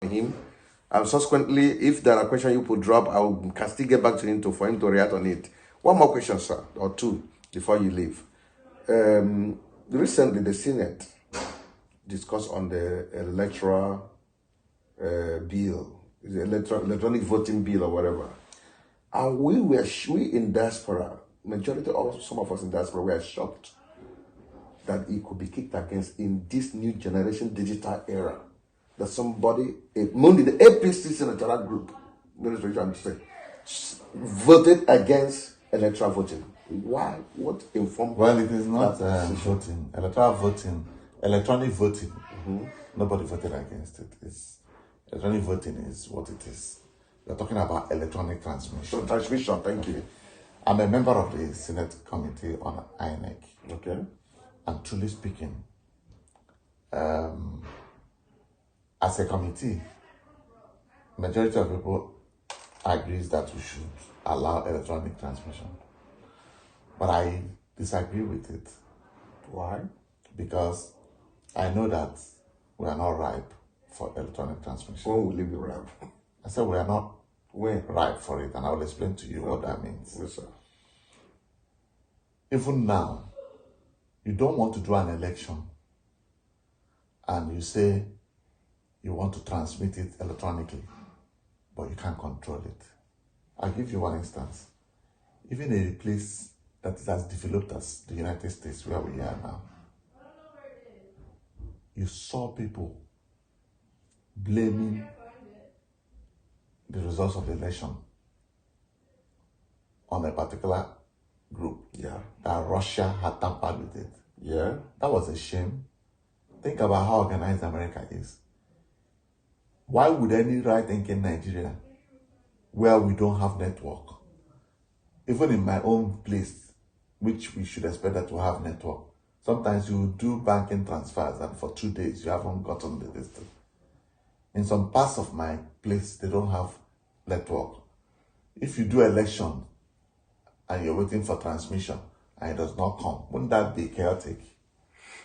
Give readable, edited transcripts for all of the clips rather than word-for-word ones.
him. And subsequently, if there are questions you could drop, I can still get back to him for him to react on it. One more question, sir, or two, before you leave. Recently, the Senate discussed on the electoral bill, the electronic voting bill or whatever. And we in diaspora, majority of some of us in diaspora, were shocked that it could be kicked against in this new generation digital era. That somebody, mainly the APC senatorial group, voted against electoral voting. Why? What informed? Well, it is not voting. Electronic voting. Nobody voted against it. Electronic voting is what it is. We're talking about electronic transmission. So transmission, thank you. I'm a member of the Senate Committee on INEC. Okay. And truly speaking, as a committee, majority of people agrees that we should allow electronic transmission. But I disagree with it. Why? Because I know that we are not ripe for electronic transmission. When will it be ripe? I said we are not ripe for it, and I will explain to you what that means. Yes, sir. Even now, you don't want to do an election and you say you want to transmit it electronically, but you can't control it. I'll give you one instance. Even a place that is as developed as the United States, where we are now, you saw people blaming the results of the election on a particular group. Yeah. That Russia had tampered with it. Yeah. That was a shame. Think about how organized America is. Why would any right-thinking Nigeria, where we don't have network, even in my own place, which we should expect that to have network, sometimes you do banking transfers and for 2 days you haven't gotten the distance. In some parts of my place, they don't have network. If you do election and you're waiting for transmission and it does not come, wouldn't that be chaotic?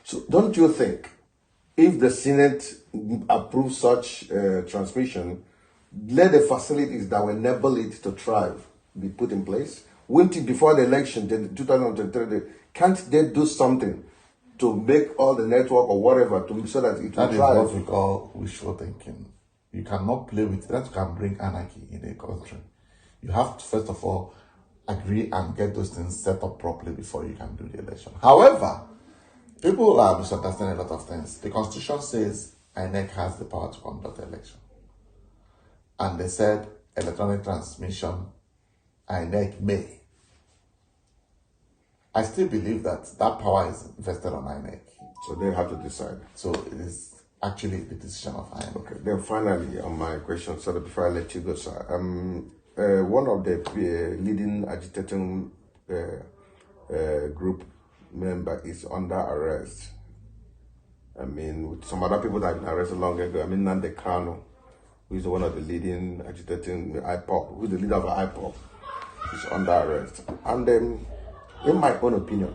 So don't you think if the Senate approves such transmission, let the facilities that will enable it to thrive be put in place? Wouldn't it, before the election, 2023, can't they do something to make all the network or whatever so that it will thrive? That is what we call wishful thinking. You cannot play with it. That can bring anarchy in a country. You have to, first of all, agree and get those things set up properly before you can do the election. However, people are misunderstanding a lot of things. The Constitution says INEC has the power to conduct the election. And they said electronic transmission, INEC may. I still believe that power is vested on INEC. So they have to decide. So it is actually the decision of INEC. Okay. Then finally, on my question, so that before I let you go, sir, one of the leading agitating group member is under arrest. I mean, with some other people that have been arrested long ago. I mean, Nnamdi Kanu, who is one of the leading agitating IPOP, who is the leader of IPOP, is under arrest. And in my own opinion,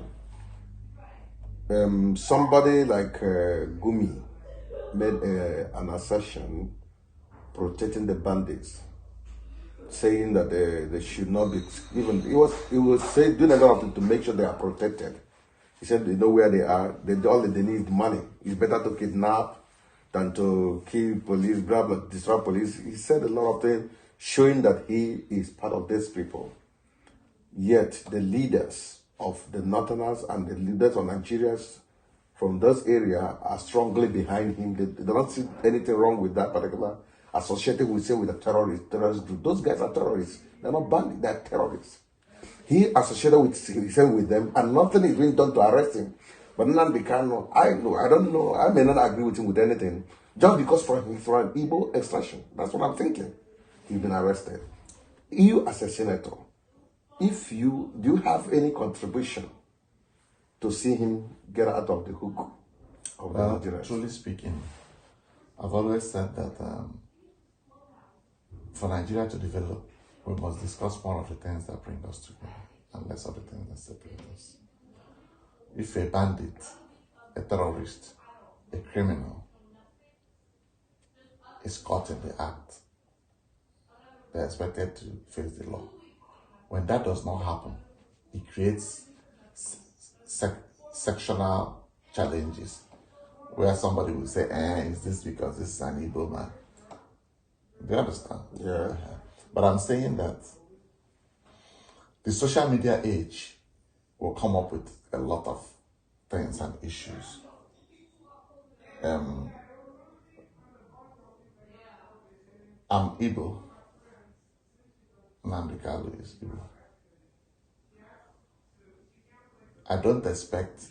somebody like Gumi made an assertion protecting the bandits, saying that they should not be even. He was doing a lot of things to make sure they are protected. He said they know where they are. All they need is money. It's better to kidnap than to kill police, blah blah, disrupt police. He said a lot of things showing that he is part of these people. Yet the leaders of the Northerners and the leaders of Nigerians from those areas are strongly behind him. They don't see anything wrong with that particular associated with him with the terrorist group. Those guys are terrorists. They're not bandits, they're terrorists. He associated with them, and nothing is being done to arrest him. But Nnamdi Kanu, I don't know, I may not agree with him with anything, just because from an Igbo extraction. That's what I'm thinking. He's been arrested. You as a senator, do you have any contribution to see him get out of the hook of the Nigerians? Truly speaking, I've always said that for Nigeria to develop, we must discuss more of the things that bring us together and less of the things that separate us. If a bandit, a terrorist, a criminal is caught in the act, they're expected to face the law. When that does not happen, it creates sectional challenges where somebody will say, is this because this is an Igbo man? Do you understand? Yeah. But I'm saying that the social media age will come up with a lot of things and issues. I'm Igbo. Nnamdi is Igbo. I don't expect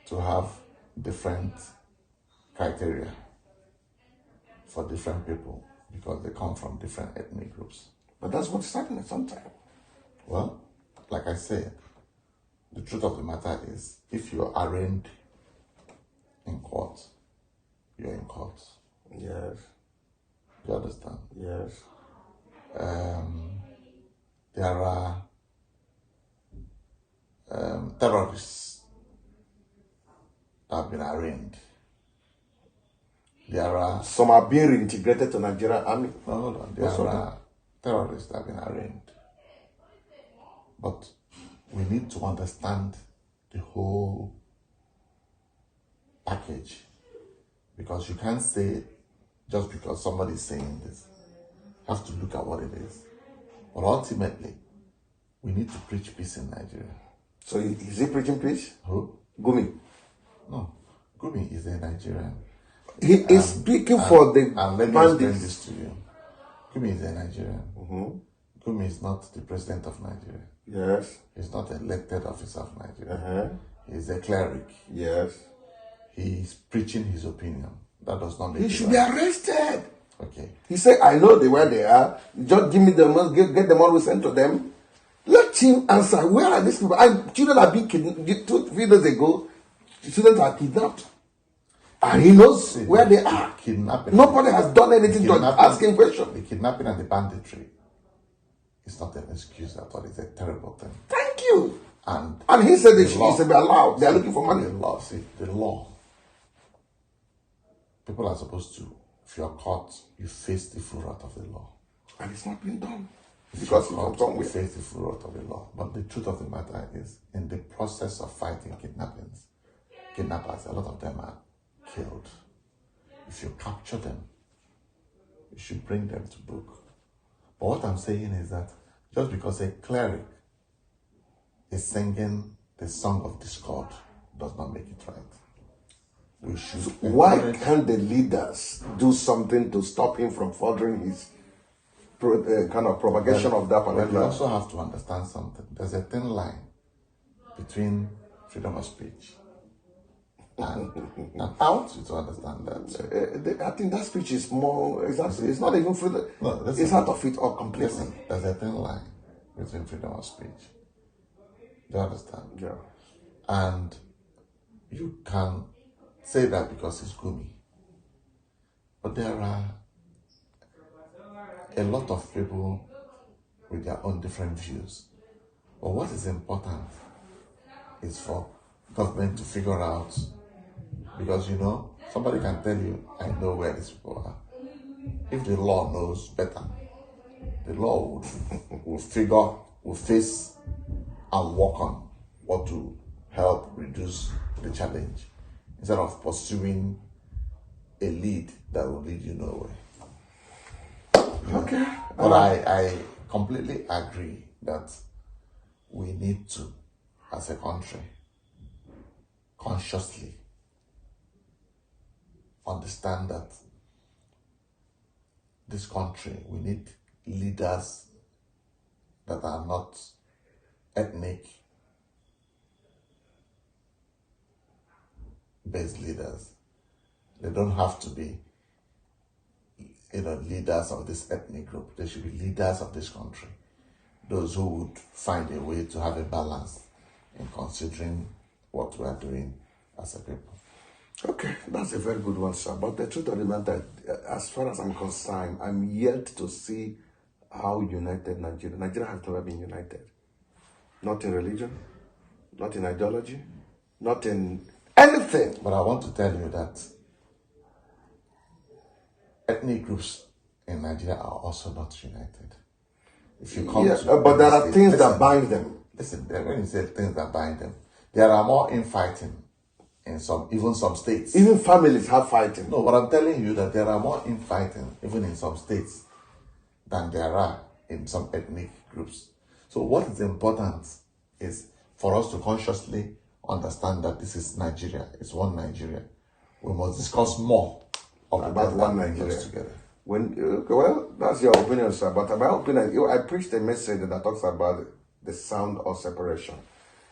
to have different criteria for different people because they come from different ethnic groups. But that's what's happening sometimes. Well, like I said, the truth of the matter is, if you're arraigned in court, you're in court. Yes. You understand? Yes. There are terrorists that have been arraigned. There are... Some are being reintegrated to Nigerian army. No, hold on. There are terrorists that have been arraigned. But we need to understand the whole package. Because you can't say, just because somebody is saying this, you have to look at what it is. But ultimately, we need to preach peace in Nigeria. So is he preaching peace? Who? Gumi. No. Gumi is a Nigerian. He is speaking for the and let me explain this to you. Gumi is a Nigerian. Mm-hmm. Gumi is not the president of Nigeria. Yes. He's not an elected officer of Nigeria. Uh-huh. He's a cleric. Yes. He's preaching his opinion. That does not make He should be arrested. Okay. He said, I know where they are. Just give me the money, get them all we send to them. Let him answer. Where are these people? Children are being kidnapped. 2 days ago, students are kidnapped. And he knows where they are. Kidnapping. Nobody has done anything to ask him questions. The kidnapping and the banditry is not an excuse at all. It's a terrible thing. Thank you. And he said they should be allowed. They are looking for money. The law. People are supposed to, if you are caught, you face the full wrath of the law. And it's not been done. Because you face the full wrath of the law. But the truth of the matter is, in the process of fighting kidnappers, a lot of them are killed. If you capture them, you should bring them to book. But what I'm saying is that just because a cleric is singing the song of discord does not make it right. We should. Why can't the leaders do something to stop him from furthering his kind of propagation of that particular? But you also have to understand something. There's a thin line between freedom of speech and I want you to understand that. I think that speech is more exactly. It's not even freedom. No, it's out of it all completely. Listen, there's a thin line between freedom of speech. Do you understand? Yeah. And you can say that because it's Gumi. But there are a lot of people with their own different views. But what is important is for government to figure out, because somebody can tell you, I know where these people are. If the law knows better, the law will face and work on what to help reduce the challenge, instead of pursuing a lead that will lead you nowhere. Okay. But I completely agree that we need to, as a country, consciously understand that this country, we need leaders that are not ethnic based leaders. They don't have to be leaders of this ethnic group. They should be leaders of this country. Those who would find a way to have a balance in considering what we are doing as a people. Okay, that's a very good one, sir. But the truth of the matter, as far as I'm concerned, I'm yet to see how united Nigeria has never been united. Not in religion, not in ideology, not in anything. But I want to tell you that ethnic groups in Nigeria are also not united. If you come but there are things that bind them. Listen, when you say things that bind them, there are more infighting in even some states. Even families have fighting. No, but I'm telling you that there are more infighting even in some states than there are in some ethnic groups. So what is important is for us to consciously understand that this is Nigeria. It's one Nigeria. We must discuss more about one Nigeria together. Well, that's your opinion, sir. But my opinion, I preached a message that talks about the sound of separation.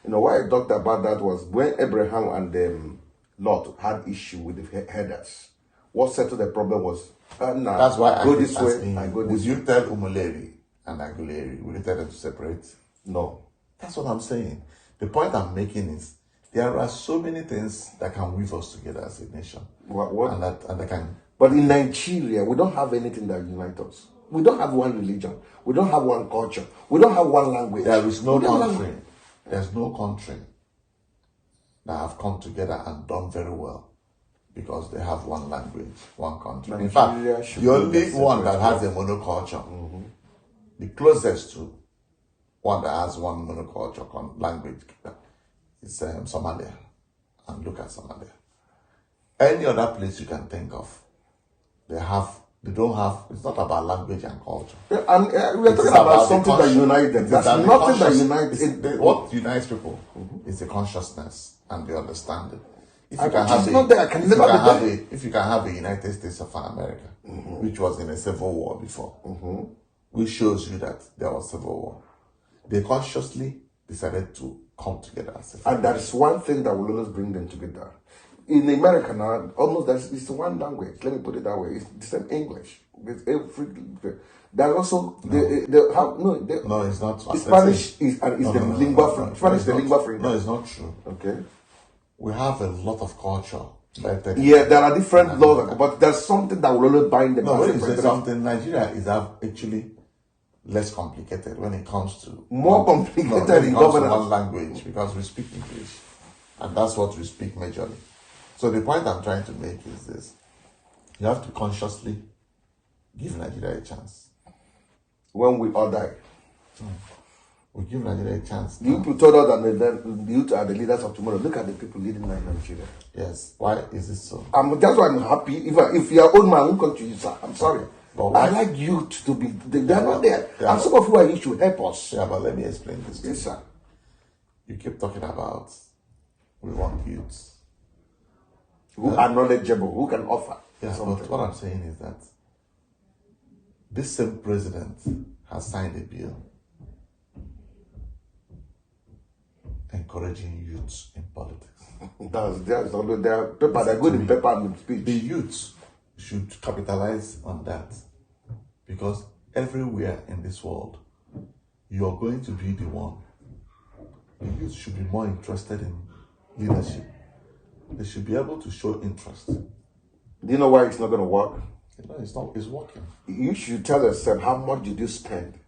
Why I talked about that was when Abraham and Lot had issue with the headers. What settled the problem was, that's why I go this way, I go this way. Would you tell Umuleri and Aguleri, would you tell them to separate? No. That's what I'm saying. The point I'm making is there are so many things that can weave us together as a nation. What? And they can. But in Nigeria, we don't have anything that unites us. We don't have one religion. We don't have one culture. We don't have one language. There is no country. There's no country that have come together and done very well because they have one language, one country. Nigeria, in fact, the only one that has a monoculture, the closest to one that has one monoculture language is Somalia. And look at Somalia. Any other place you can think of, they don't have, it's not about language and culture. We're talking about something that unites them. That's nothing that unites. What unites people is the consciousness and the understanding. If you can have a United States of America, which was in a civil war before, which shows you that there was civil war, they consciously decided to come together as a family. And that's one thing that will always bring them together. In America now, almost it's one language. Let me put it that way. It's the same English. There's also no, it's not. Spanish is the lingua franca. Spanish is the lingua franca. No, it's not true. Okay. We have a lot of culture. Yeah, there are different laws, but there's something that will always bind them. No, when you say something, Nigeria is actually less complicated when it comes to more complicated in governance. One language, because we speak English, and that's what we speak majorly. So the point I'm trying to make is this: you have to consciously give Nigeria a chance. When we all die, we give Nigeria a chance. You people told us that the youth are the leaders of tomorrow. Look at the people leading Nigeria. Yes. Why is it so? That's why I'm happy. If you are own my own country, sir, I'm sorry. But I like youth to be. They are not there. And some of who are here should help us. Yeah, but let me explain this to you. Yes, sir. You keep talking about we want youths who are knowledgeable, who can offer. Yeah, something. But what I'm saying is that this same president has signed a bill encouraging youths in politics. There's always their paper. They're good in paper and speech. The youths should capitalize on that, because everywhere in this world, you are going to be the one. The youth should be more interested in leadership. They should be able to show interest. Do you know why it's not going to work? It's not. It's working. You should tell yourself, how much did you spend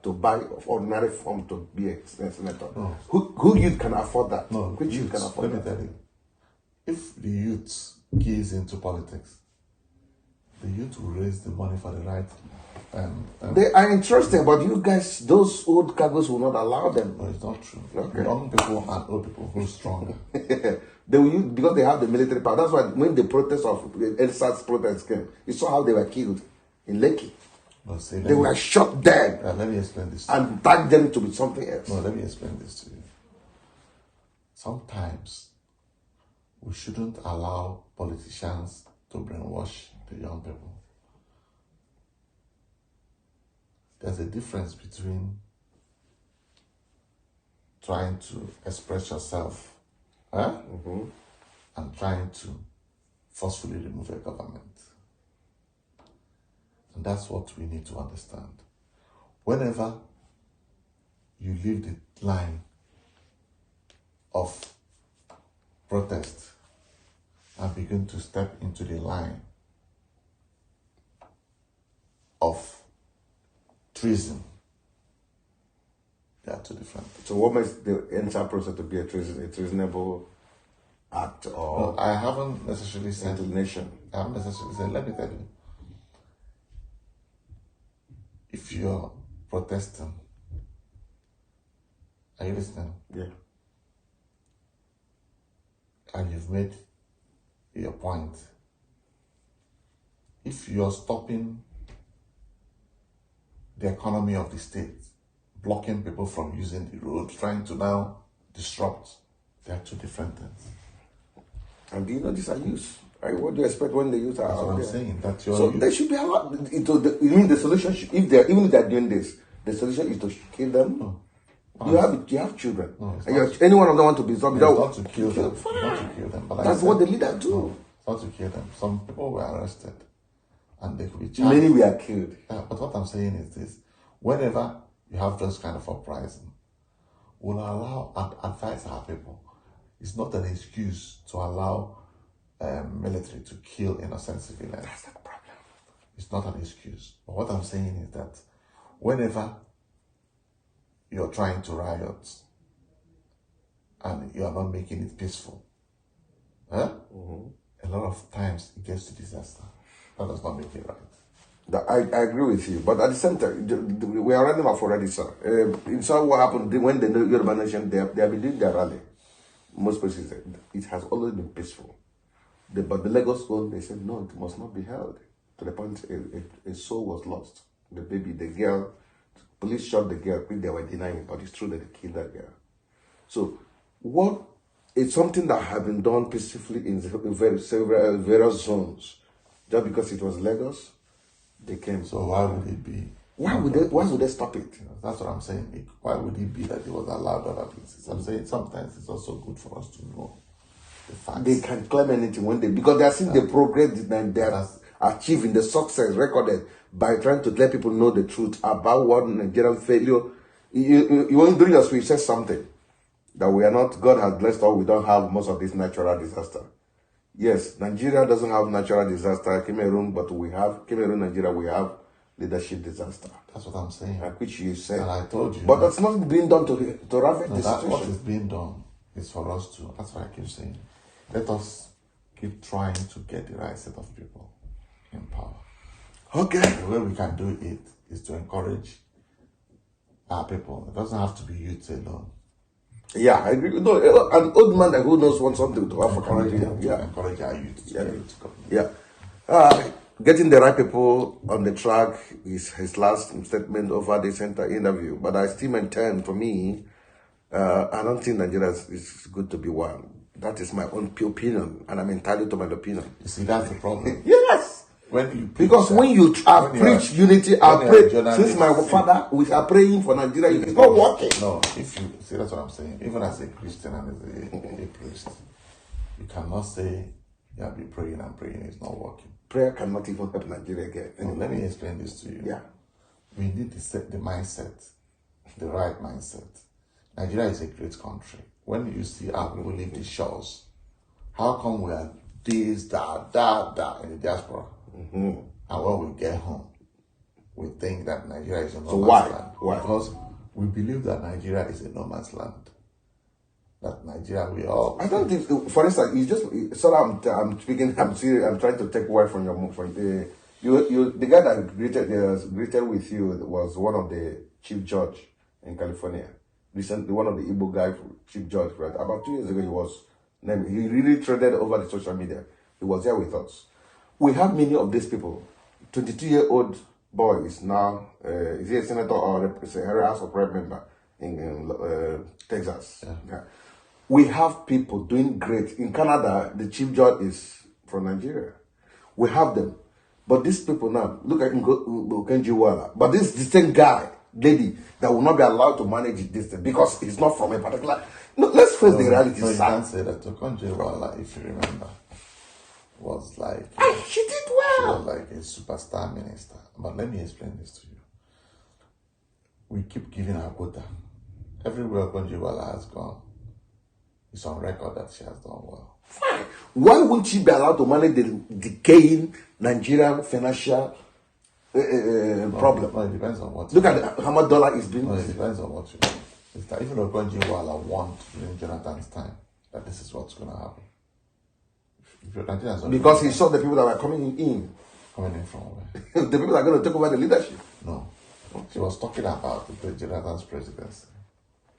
to buy ordinary form to be a senator? No. Who youth can afford that? No. Which youth can afford that? Let me tell you. If the youth keys into politics, the youth will raise the money for the right. They are interested, but you guys, those old cargoes will not allow them. No, it's not true. Okay. Young people and old people who are stronger. They will use, because they have the military power. That's why when the protest of ELSA's protest came, you saw how they were killed in Lekki. No, they were shot dead. Let me explain this. And tagged them to be something else. No, let me explain this to you. Sometimes we shouldn't allow politicians to brainwash the young people. There's a difference between trying to express yourself and trying to forcefully remove a government. And that's what we need to understand. Whenever you leave the line of protest and begin to step into the line of treason, they are two different. So what makes the entire process to be a treasonable act or... No, I haven't necessarily said... Nation. I haven't necessarily said, let me tell you. you're protesting, are you listening? Yeah. And you've made your point. If you're stopping the economy of the state, blocking people from using the road, trying to now disrupt, they are two different things. And do you know these are youth? Right? What do you expect when the youth are That's out what I'm there? saying. That's your So youth. they should be allowed. You mean the solution? Even if they're doing this, the solution is to kill them. No. You have children. No, it's And not. any one of them want to be zombie. It's not to kill them. It's not to kill them. But like That's I what said, the leaders do. no, it's not to kill them. Some people were arrested and they could be charged. Many were killed. Yeah, but what I'm saying is this: whenever you have those kind of uprising, we'll allow and advise our people. It's not an excuse to allow military to kill innocent civilians. That's the problem. It's not an excuse. But what I'm saying is that whenever you're trying to riot and you're not making it peaceful, a lot of times it gets to disaster. That does not make it right. I agree with you, but at the same time, we are running off already, sir. You saw what happened when the Yoruba Nation, they have been doing their rally. Most places, it has always been peaceful. But the Lagos one, they said, no, it must not be held. To the point a soul was lost. The baby, the girl, police shot the girl, which they were denying, but it's true that they killed that girl. So, it's something that has been done peacefully in various zones. Just because it was Lagos, they came. So why would it be? Why would they stop it? That's what I'm saying. Why would it be that it was allowed other places? I'm saying sometimes it's also good for us to know the facts. They can claim anything because they are seeing the progress that they are achieving, the success recorded by trying to let people know the truth about what Nigerian failure. You went during your speech said something that we are not. God has blessed us. We don't have most of this natural disaster. Yes, Nigeria doesn't have natural disaster. Cameroon, Nigeria, we have leadership disaster. That's what I'm saying. Which you said. And I told you. But that's not being done to ravage the What situation. is being done is for us to. That's what I keep saying. Let us keep trying to get the right set of people in power. Okay. The way we can do it is to encourage our people. It doesn't have to be youth alone. Yeah, I agree. No, an old man who knows wants something to Africa. Encourage our youth to be able to come. Yeah. Getting the right people on the track is his last statement over the center interview. But I still maintain, for me, I don't think Nigeria is good to be one. That is my own opinion, and I'm entitled to my opinion. You see, that's the problem. Yes. When you when you preach unity, since my father, we are praying for Nigeria, it's not working. No, if you see, that's what I'm saying. Even as a Christian and as a priest, you cannot say, yeah, be praying and praying, it's not working. Prayer cannot even help Nigeria again. No, let me explain this to you. Yeah. We need to set the mindset, the right mindset. Nigeria is a great country. When you see our people leave the shores, how come we are this, that in the diaspora? And when we get home, we think that Nigeria is a no man's land. Why? Because we believe that Nigeria is a no man's land. That Nigeria, we all. I don't think. For instance, you just. Sorry, I'm speaking. I'm serious. I'm trying to take away from your the guy that greeted with you was one of the chief judge in California. Recently, one of the Igbo guy, chief judge, right? About 2 years ago, he was named. He really traded over the social media. He was here with us. We have many of these people. 22-year-old boy is now, is he a senator or a House of Rep member in Texas? Yeah. We have people doing great. In Canada, the chief judge is from Nigeria. We have them. But these people now, look at Kenjiwala. But this is the same lady, that will not be allowed to manage this thing because he's not from a particular. No, let's face the reality. No, you can't say that. Kenjiwala, if you remember, was like she did well. She was like a superstar minister. But let me explain this to you. We keep giving her quota. Everywhere Konjiwala has gone, it's on record that she has done well. Fine. Why wouldn't she be allowed to manage the decaying Nigerian financial problem? No, it depends on what. Look at how much dollar is being. No, it depends on what you do. It's that even though Konjiwala warned during Jonathan's time that this is what's going to happen. Because he saw the people that were coming in. Coming in from where? The people that are going to take over the leadership. No. She was talking about the Jonathan's presidency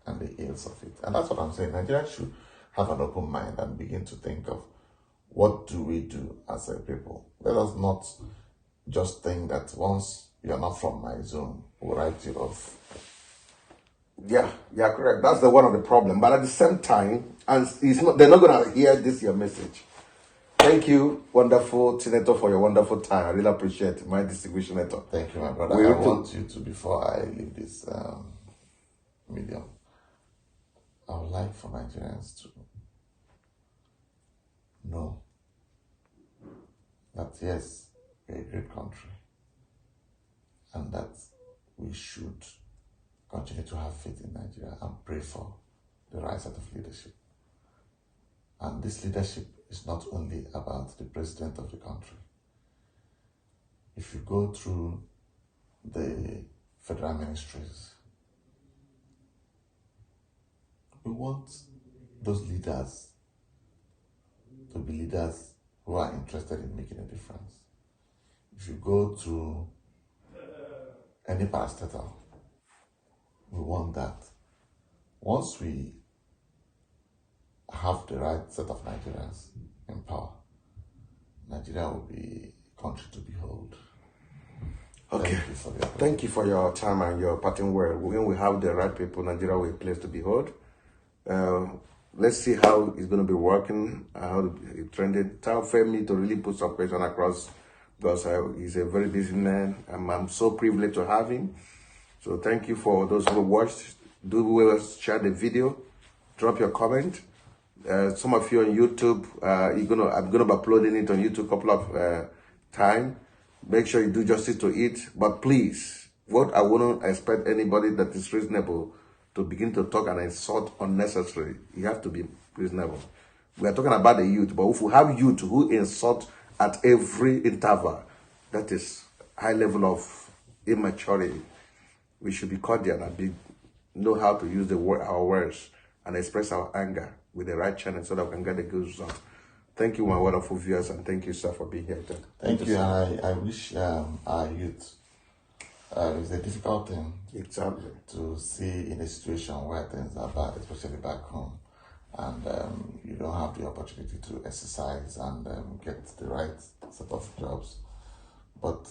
and the ills of it. And that's what I'm saying. Nigeria should have an open mind and begin to think of what do we do as a people. Let us not just think that once you're not from my zone, we'll write you off. Yeah, correct. That's one of the problem. But at the same time, and they're not going to hear this your message. Thank you, wonderful Senator, for your wonderful time. I really appreciate it, my distinguished Senator. Thank you, my brother. I want you to, before I leave this medium, I would like for Nigerians to know that yes, we're a great country and that we should continue to have faith in Nigeria and pray for the right set of leadership. And this leadership is not only about the president of the country. If you go through the federal ministries, we want those leaders to be leaders who are interested in making a difference. If you go to any parastatal, we want that. Once we have the right set of Nigerians in power, Nigeria will be a country to behold. Okay. Thank you for your time and your parting word. When we have the right people, Nigeria will be a place to behold. Let's see how it's going to be working, how it trended. Tell Femi to really put some question across because he's a very busy man and I'm so privileged to have him. So thank you for those who watched. Do share the video, drop your comment. Some of you on YouTube, I'm gonna be uploading it on YouTube a couple of time. Make sure you do justice to it. But please, what I wouldn't expect anybody that is reasonable to begin to talk and insult unnecessarily. You have to be reasonable. We are talking about the youth, but if we have youth who insult at every interval, that is high level of immaturity. We should be cordial and know how to use our words and express our anger with the right channel so that we can get the good result. Thank you, my wonderful viewers, and thank you, sir, for being here. Thank you, and I wish our youth, it's a difficult thing to see in a situation where things are bad, especially back home, and you don't have the opportunity to exercise and get the right set of jobs. But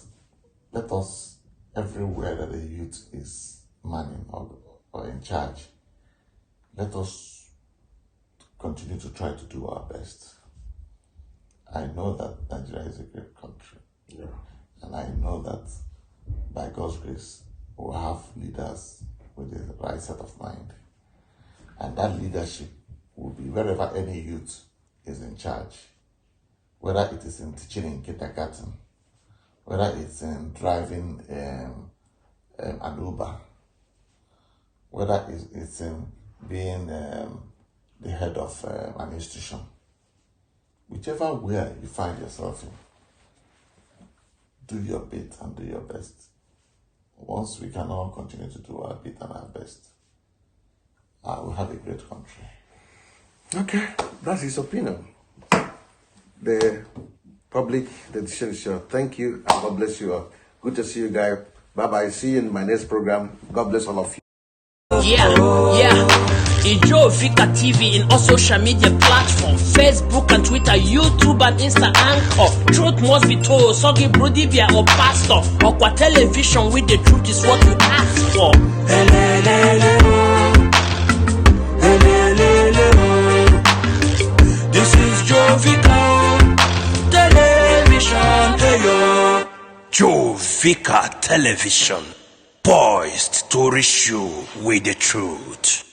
let us, everywhere that the youth is manning or in charge, let us continue to try to do our best. I know that Nigeria is a great country. Yeah. And I know that by God's grace, we'll have leaders with the right set of mind. And that leadership will be wherever any youth is in charge, whether it is in teaching in kindergarten, whether it's in driving an Uber, whether it's in being the head of an institution. Whichever way you find yourself in, do your bit and do your best. Once we can all continue to do our bit and our best, we'll have a great country. Okay, that's his opinion. The public, the decision is yours. Thank you, and God bless you all. Good to see you guys. Bye-bye. See you in my next program. God bless all of you. Yeah. Ibezim TV in all social media platforms, Facebook and Twitter, YouTube and Insta Anchor. Truth must be told, Sogi Brodibia or Pastor. Okwa television with the truth is what you ask for. This is Jovika Television. Hey yo. Jovika Television, poised to reach you with the truth.